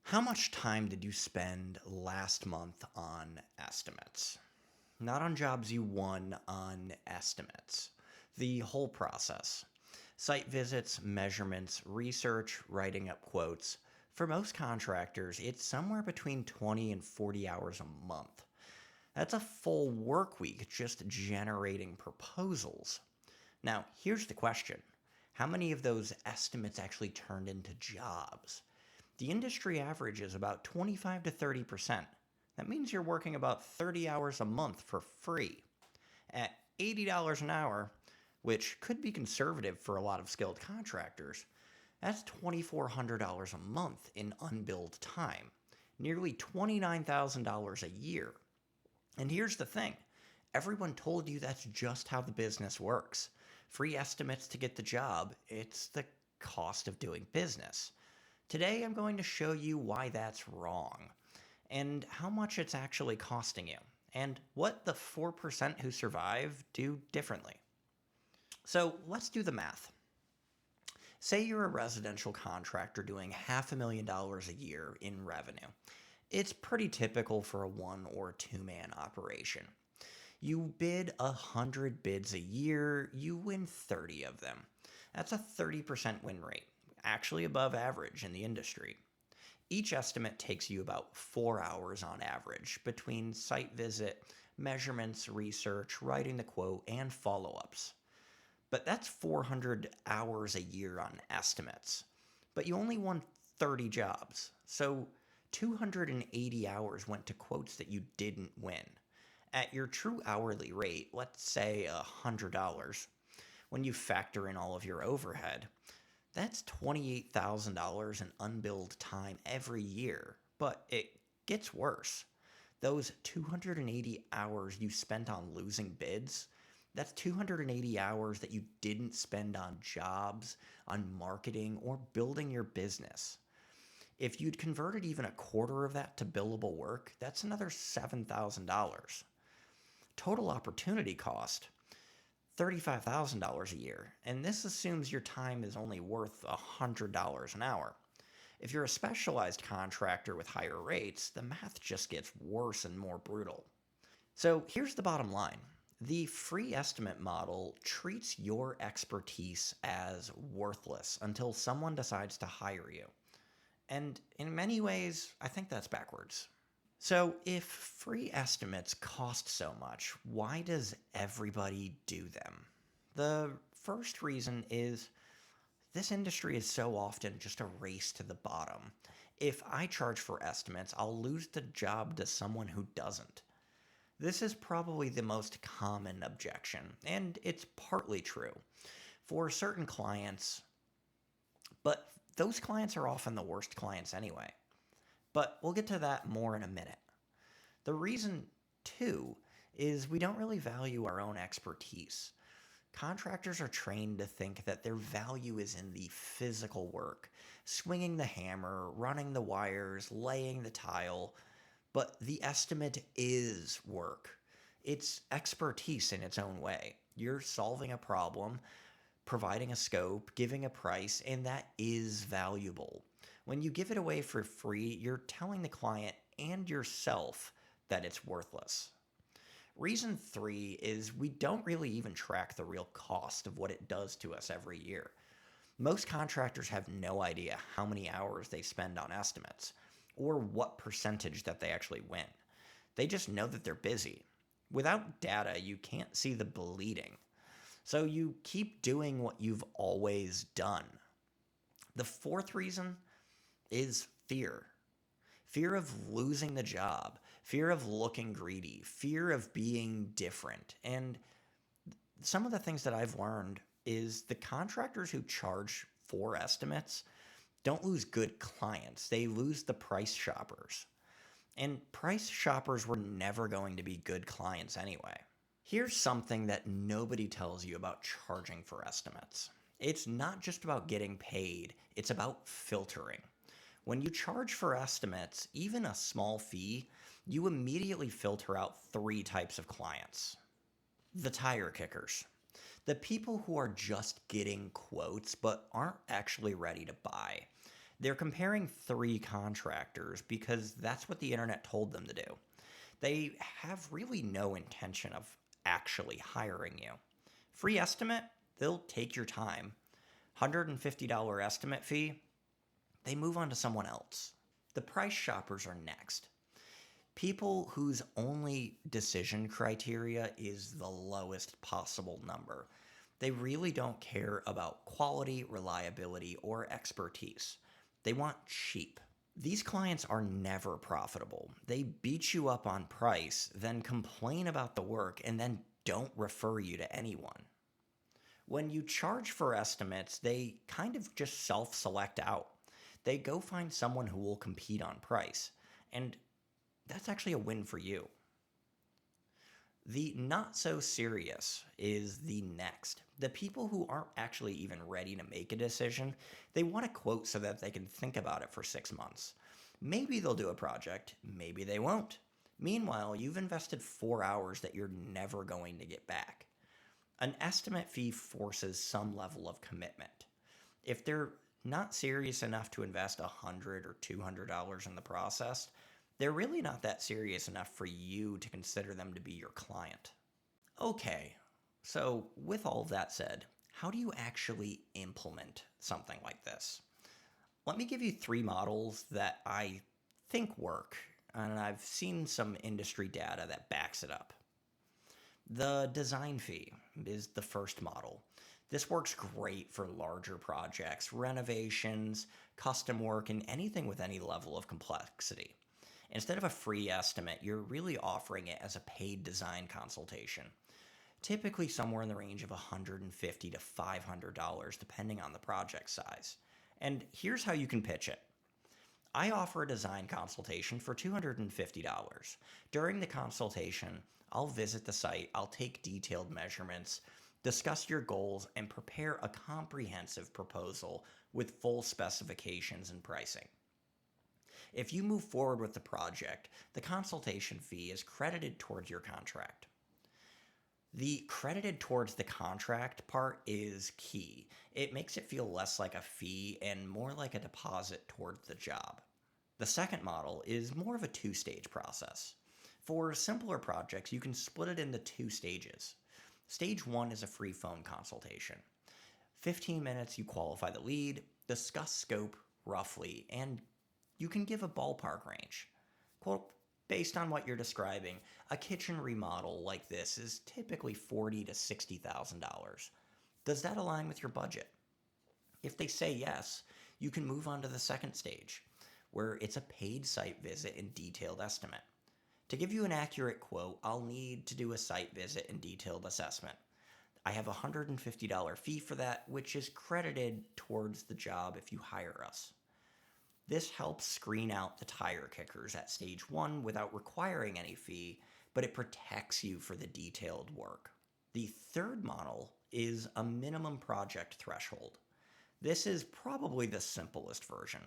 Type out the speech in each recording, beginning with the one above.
How much time did you spend last month on estimates? Not on jobs you won, on estimates. The whole process. Site visits, measurements, research, writing up quotes. For most contractors, it's somewhere between 20 and 40 hours a month. That's a full work week just generating proposals. Now, here's the question. How many of those estimates actually turned into jobs? The industry average is about 25 to 30%. That means you're working about 30 hours a month for free. At $80 an hour, which could be conservative for a lot of skilled contractors, that's $2,400 a month in unbilled time, nearly $29,000 a year. And here's the thing, everyone told you that's just how the business works. Free estimates to get the job, it's the cost of doing business. Today I'm going to show you why that's wrong, and how much it's actually costing you, and what the 4% who survive do differently. So let's do the math. Say you're a residential contractor doing $500,000 a year in revenue. It's pretty typical for a 1 or 2 man operation. You bid 100 bids a year, you win 30 of them. That's a 30% win rate, actually above average in the industry. Each estimate takes you about 4 hours on average between site visit, measurements, research, writing the quote, and follow ups. But that's 400 hours a year on estimates. But you only won 30 jobs, so 280 hours went to quotes that you didn't win. At your true hourly rate, let's say $100, when you factor in all of your overhead, that's $28,000 in unbilled time every year. But it gets worse. Those 280 hours you spent on losing bids, that's 280 hours that you didn't spend on jobs, on marketing, or building your business. If you'd converted even a quarter of that to billable work, that's another $7,000. Total opportunity cost, $35,000 a year, and this assumes your time is only worth $100 an hour. If you're a specialized contractor with higher rates, the math just gets worse and more brutal. So here's the bottom line. The free estimate model treats your expertise as worthless until someone decides to hire you. And in many ways, I think that's backwards. So, if free estimates cost so much, why does everybody do them? The first reason is this industry is so often just a race to the bottom. If I charge for estimates, I'll lose the job to someone who doesn't. This is probably the most common objection, and it's partly true for certain clients, but those clients are often the worst clients anyway. But we'll get to that more in a minute. The reason, too, is we don't really value our own expertise. Contractors are trained to think that their value is in the physical work, swinging the hammer, running the wires, laying the tile, but the estimate is work. It's expertise in its own way. You're solving a problem, providing a scope, giving a price, and that is valuable. When you give it away for free, you're telling the client and yourself that it's worthless. Reason 3 is we don't really even track the real cost of what it does to us every year. Most contractors have no idea how many hours they spend on estimates, or what percentage that they actually win. They just know that they're busy. Without data, you can't see the bleeding. So you keep doing what you've always done. The fourth reason is fear. Fear of losing the job, fear of looking greedy, fear of being different. And some of the things that I've learned is the contractors who charge for estimates don't lose good clients, they lose the price shoppers. And price shoppers were never going to be good clients anyway. Here's something that nobody tells you about charging for estimates. It's not just about getting paid, it's about filtering. When you charge for estimates, even a small fee, you immediately filter out 3 types of clients. The tire kickers. The people who are just getting quotes but aren't actually ready to buy. They're comparing three contractors because that's what the internet told them to do. They have really no intention of actually hiring you. Free estimate, they'll take your time. $150 estimate fee, they move on to someone else. The price shoppers are next. People whose only decision criteria is the lowest possible number. They really don't care about quality, reliability, or expertise. They want cheap. These clients are never profitable. They beat you up on price, then complain about the work, and then don't refer you to anyone. When you charge for estimates, they kind of just self select out. They go find someone who will compete on price. And that's actually a win for you. The not so serious is the next. The people who aren't actually even ready to make a decision, they want a quote so that they can think about it for 6 months. Maybe they'll do a project, maybe they won't. Meanwhile, you've invested 4 hours that you're never going to get back. An estimate fee forces some level of commitment. If they're not serious enough to invest $100 or $200 in the process, they're really not that serious enough for you to consider them to be your client. Okay, so with all of that said, how do you actually implement something like this? Let me give you three models that I think work, and I've seen some industry data that backs it up. The design fee is the first model. This works great for larger projects, renovations, custom work, and anything with any level of complexity. Instead of a free estimate, you're really offering it as a paid design consultation, typically somewhere in the range of $150 to $500 depending on the project size. And here's how you can pitch it. I offer a design consultation for $250. During the consultation, I'll visit the site, I'll take detailed measurements, discuss your goals, and prepare a comprehensive proposal with full specifications and pricing. If you move forward with the project, the consultation fee is credited towards your contract. The credited towards the contract part is key. It makes it feel less like a fee and more like a deposit towards the job. The second model is more of a two-stage process. For simpler projects, you can split it into 2 stages. Stage 1 is a free phone consultation. 15 minutes, you qualify the lead, discuss scope roughly, and you can give a ballpark range. Quote, based on what you're describing, a kitchen remodel like this is typically $40,000 to $60,000. Does that align with your budget? If they say yes, you can move on to the second stage, where it's a paid site visit and detailed estimate. To give you an accurate quote, I'll need to do a site visit and detailed assessment. I have a $150 fee for that, which is credited towards the job if you hire us. This helps screen out the tire kickers at stage 1 without requiring any fee, but it protects you for the detailed work. The third model is a minimum project threshold. This is probably the simplest version.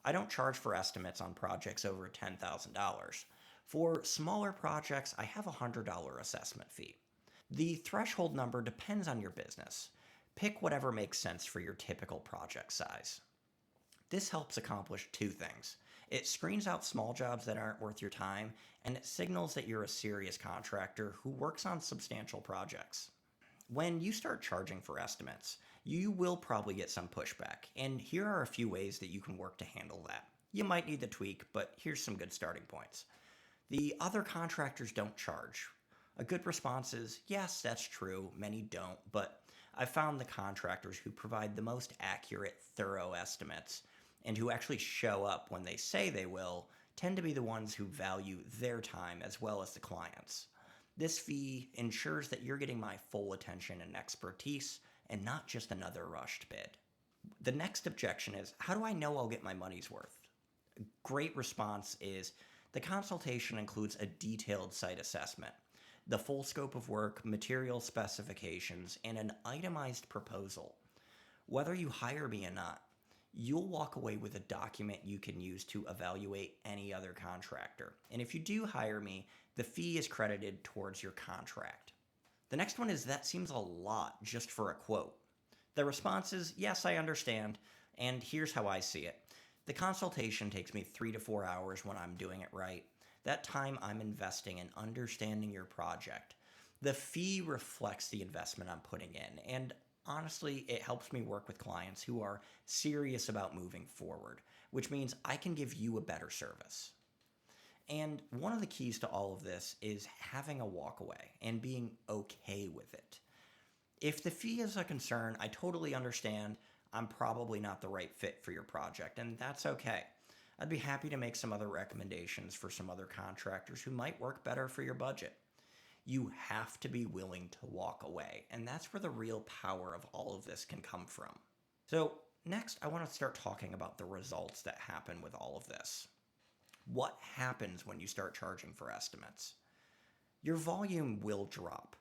I don't charge for estimates on projects over $10,000. For smaller projects, I have a $100 assessment fee. The threshold number depends on your business. Pick whatever makes sense for your typical project size. This helps accomplish two things. It screens out small jobs that aren't worth your time, and it signals that you're a serious contractor who works on substantial projects. When you start charging for estimates, you will probably get some pushback, and here are a few ways that you can work to handle that. You might need to tweak, but here's some good starting points. The other contractors don't charge. A good response is, yes, that's true, many don't, but I've found the contractors who provide the most accurate, thorough estimates and who actually show up when they say they will tend to be the ones who value their time as well as the clients. This fee ensures that you're getting my full attention and expertise and not just another rushed bid. The next objection is, how do I know I'll get my money's worth? A great response is, the consultation includes a detailed site assessment, the full scope of work, material specifications, and an itemized proposal. Whether you hire me or not, you'll walk away with a document you can use to evaluate any other contractor. And if you do hire me, the fee is credited towards your contract. The next one is, that seems a lot just for a quote. The response is, yes, I understand, and here's how I see it. The consultation takes me 3 to 4 hours when I'm doing it right. That time I'm investing in understanding your project. The fee reflects the investment I'm putting in, and honestly, it helps me work with clients who are serious about moving forward, which means I can give you a better service. And one of the keys to all of this is having a walkaway and being okay with it. If the fee is a concern, I totally understand. I'm probably not the right fit for your project, and that's okay. I'd be happy to make some other recommendations for some other contractors who might work better for your budget. You have to be willing to walk away, and that's where the real power of all of this can come from. So, next, I want to start talking about the results that happen with all of this. What happens when you start charging for estimates? Your volume will drop.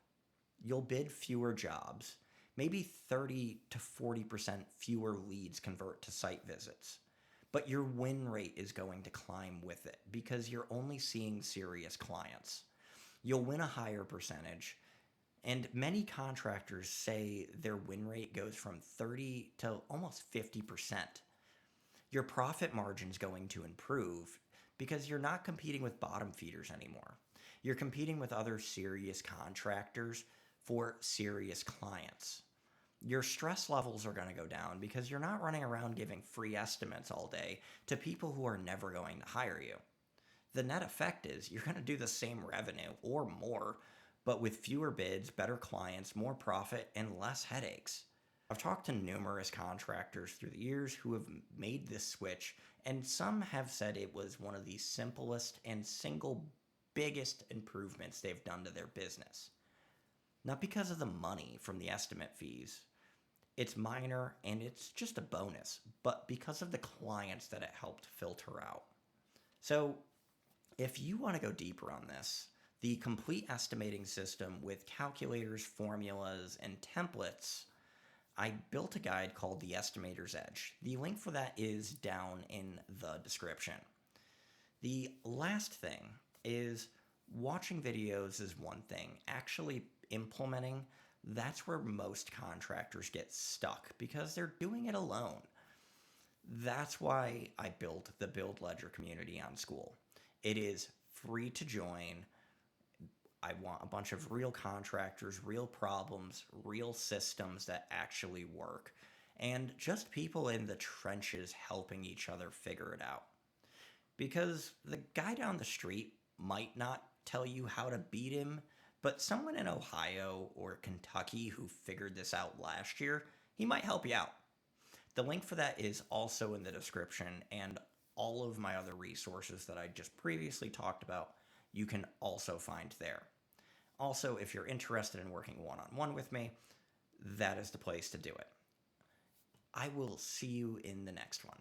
You'll bid fewer jobs. Maybe 30 to 40% fewer leads convert to site visits. But your win rate is going to climb with it because you're only seeing serious clients. You'll win a higher percentage, and many contractors say their win rate goes from 30 to almost 50%. Your profit margin's going to improve because you're not competing with bottom feeders anymore. You're competing with other serious contractors for serious clients. Your stress levels are going to go down because you're not running around giving free estimates all day to people who are never going to hire you. The net effect is you're going to do the same revenue or more, but with fewer bids, better clients, more profit, and less headaches. I've talked to numerous contractors through the years who have made this switch, and some have said it was one of the simplest and single biggest improvements they've done to their business. Not because of the money from the estimate fees. It's minor and it's just a bonus, but because of the clients that it helped filter out. So, if you want to go deeper on this, the complete estimating system with calculators, formulas, and templates, I built a guide called The Estimator's Edge. The link for that is down in the description. The last thing is watching videos is one thing. Actually implementing, that's where most contractors get stuck because they're doing it alone. That's why I built the Build Ledger community on School. It is free to join. I want a bunch of real contractors, real problems, real systems that actually work, and just people in the trenches helping each other figure it out. Because the guy down the street might not tell you how to beat him, but someone in Ohio or Kentucky who figured this out last year, he might help you out. The link for that is also in the description, and all of my other resources that I just previously talked about, you can also find there. Also, if you're interested in working one-on-one with me, that is the place to do it. I will see you in the next one.